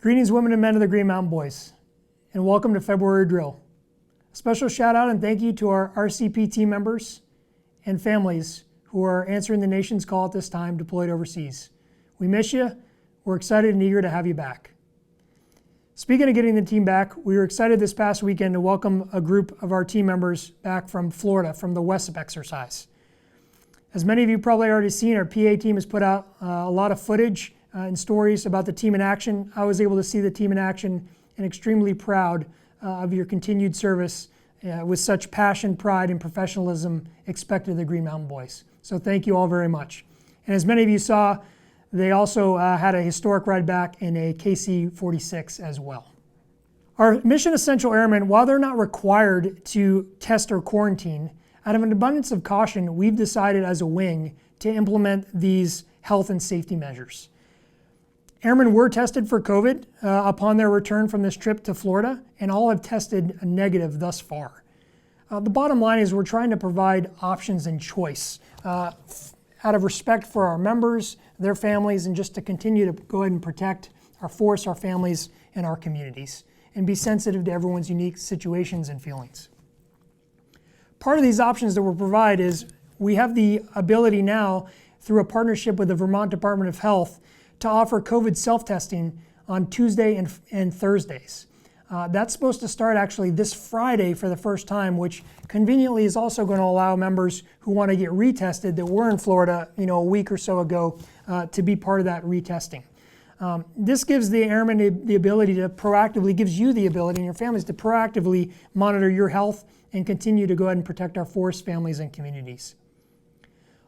Greetings, women and men of the Green Mountain Boys, and welcome to February Drill. A special shout out and thank you to our RCP team members and families who are answering the nation's call at this time deployed overseas. We miss you. We're excited and eager to have you back. Speaking of getting the team back, we were excited this past weekend to welcome a group of our team members back from Florida from the WESP exercise. As many of you probably already seen, our PA team has put out a lot of footage and stories about the team in action. I was able to see the team in action and extremely proud of your continued service with such passion, pride, and professionalism expected of the Green Mountain Boys. So thank you all very much. And as many of you saw, they also had a historic ride back in a KC-46 as well. Our Mission Essential Airmen, while they're not required to test or quarantine, out of an abundance of caution, we've decided as a wing to implement these health and safety measures. Airmen were tested for COVID upon their return from this trip to Florida, and all have tested negative thus far. The bottom line is we're trying to provide options and choice out of respect for our members, their families, and just to continue to go ahead and protect our force, our families, and our communities, and be sensitive to everyone's unique situations and feelings. Part of these options that we'll provide is we have the ability now, through a partnership with the Vermont Department of Health, to offer COVID self-testing on Tuesday and Thursdays. That's supposed to start actually this Friday for the first time, which conveniently is also going to allow members who want to get retested that were in Florida, a week or so ago, to be part of that retesting. This gives the airmen the ability to proactively, gives you the ability and your families to proactively monitor your health and continue to go ahead and protect our force, families, and communities.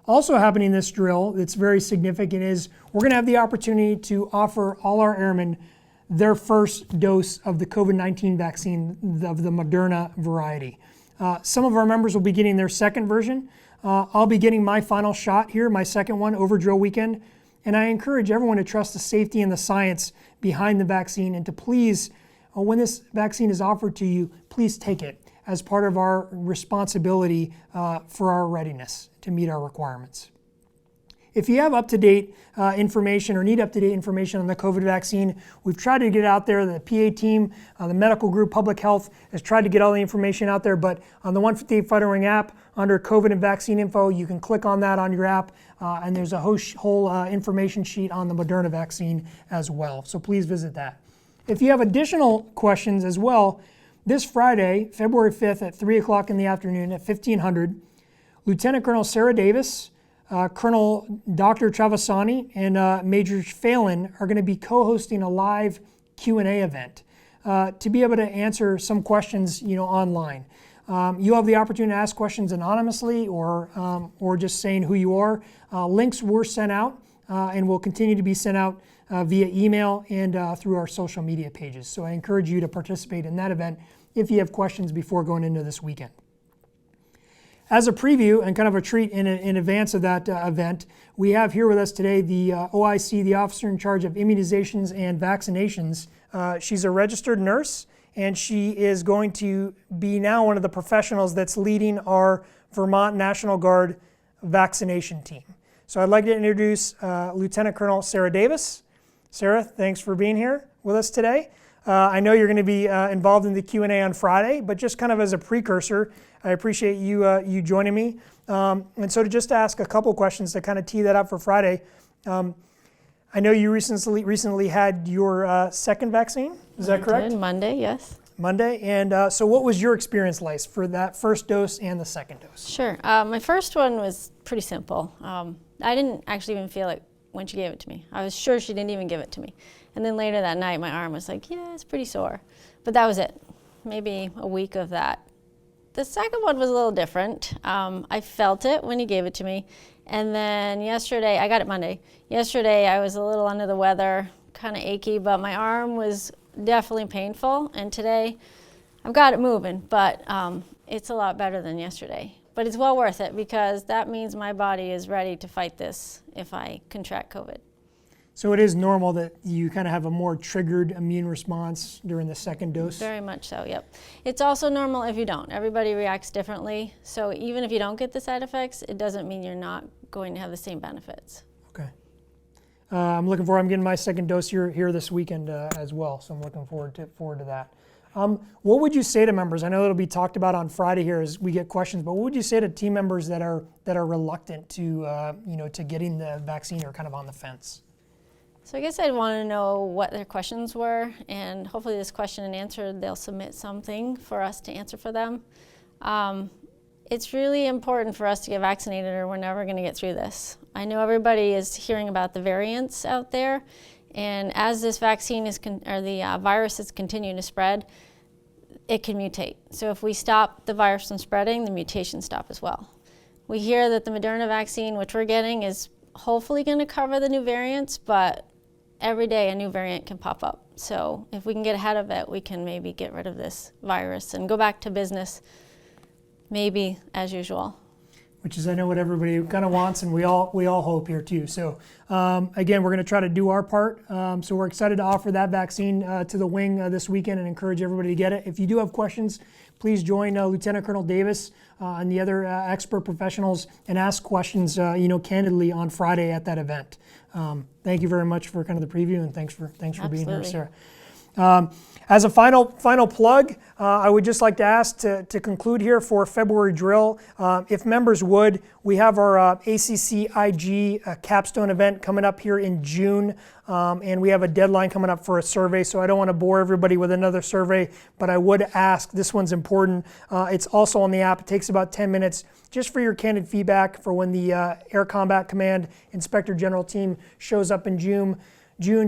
Also happening in this drill that's very significant is we're going to have the opportunity to offer all our airmen their first dose of the COVID-19 vaccine of the Moderna variety. Some of our members will be getting their second version. I'll be getting my final shot here, my second one, over drill weekend. And I encourage everyone to trust the safety and the science behind the vaccine and to please, when this vaccine is offered to you, please take it as part of our responsibility for our readiness to meet our requirements. If you have up-to-date information or need up-to-date information on the COVID vaccine, we've tried to get it out there. The PA team, the medical group, public health has tried to get all the information out there, but on the 158 Fighter Wing app, under COVID and vaccine info, you can click on that on your app, and there's a whole information sheet on the Moderna vaccine as well. So please visit that. If you have additional questions as well, this Friday, February 5th at 3 o'clock in the afternoon at 1500, Lieutenant Colonel Sarah Davis, Colonel Dr. Travasani, and Major Phelan are going to be co-hosting a live Q&A event to be able to answer some questions, online. You have the opportunity to ask questions anonymously or just saying who you are. Links were sent out and will continue to be sent out via email and through our social media pages. So I encourage you to participate in that event if you have questions before going into this weekend. As a preview and kind of a treat in advance of that event, we have here with us today the OIC, the Officer in Charge of Immunizations and Vaccinations. She's a registered nurse, and she is going to be now one of the professionals that's leading our Vermont National Guard vaccination team. So I'd like to introduce Lieutenant Colonel Sarah Davis. Sarah, thanks for being here with us today. I know you're going to be involved in the Q&A on Friday, but just kind of as a precursor, I appreciate you joining me. And so to just ask a couple questions to kind of tee that up for Friday. I know you recently had your second vaccine, is that correct? I did, Monday, yes. Monday, and so what was your experience like for that first dose and the second dose? Sure, my first one was pretty simple. I didn't actually even feel it when she gave it to me. I was sure she didn't even give it to me. And then later that night, my arm was like, yeah, it's pretty sore. But that was it, maybe a week of that. The second one was a little different. I felt it when he gave it to me. And then yesterday, I got it Monday. Yesterday, I was a little under the weather, kind of achy, but my arm was definitely painful. And today, I've got it moving, but it's a lot better than yesterday. But it's well worth it because that means my body is ready to fight this if I contract COVID. So it is normal that you kind of have a more triggered immune response during the second dose? Very much so, yep. It's also normal if you don't. Everybody reacts differently. So even if you don't get the side effects, it doesn't mean you're not going to have the same benefits. Okay. I'm looking forward. I'm getting my second dose here this weekend as well, so I'm looking forward to that. What would you say to members? I know it'll be talked about on Friday here as we get questions, but what would you say to team members that are reluctant to getting the vaccine or kind of on the fence? So I guess I'd want to know what their questions were, and hopefully this question and answer, they'll submit something for us to answer for them. It's really important for us to get vaccinated or we're never going to get through this. I know everybody is hearing about the variants out there, and as this vaccine or the virus is continuing to spread, it can mutate. So if we stop the virus from spreading, the mutations stop as well. We hear that the Moderna vaccine, which we're getting, is hopefully going to cover the new variants, but every day a new variant can pop up. So if we can get ahead of it, we can maybe get rid of this virus and go back to business, maybe as usual. Which is, I know, what everybody kind of wants, and we all hope here too. So again, we're going to try to do our part. So we're excited to offer that vaccine to the wing this weekend and encourage everybody to get it. If you do have questions, please join Lieutenant Colonel Davis and the other expert professionals and ask questions, candidly on Friday at that event. Thank you very much for kind of the preview, and thanks for being here, Sarah. As a final plug, I would just like to ask to conclude here for February drill, if members would, we have our ACCIG capstone event coming up here in June, and we have a deadline coming up for a survey, so I don't want to bore everybody with another survey, but I would ask, this one's important. It's also on the app. It takes about 10 minutes just for your candid feedback for when the Air Combat Command Inspector General team shows up in June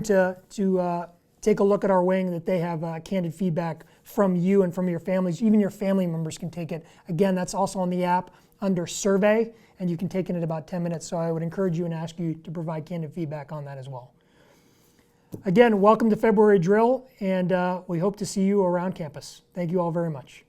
to take a look at our wing, that they have candid feedback from you and from your families. Even your family members can take it. Again, that's also on the app under survey, and you can take it in about 10 minutes. So I would encourage you and ask you to provide candid feedback on that as well. Again, welcome to February drill, and we hope to see you around campus. Thank you all very much.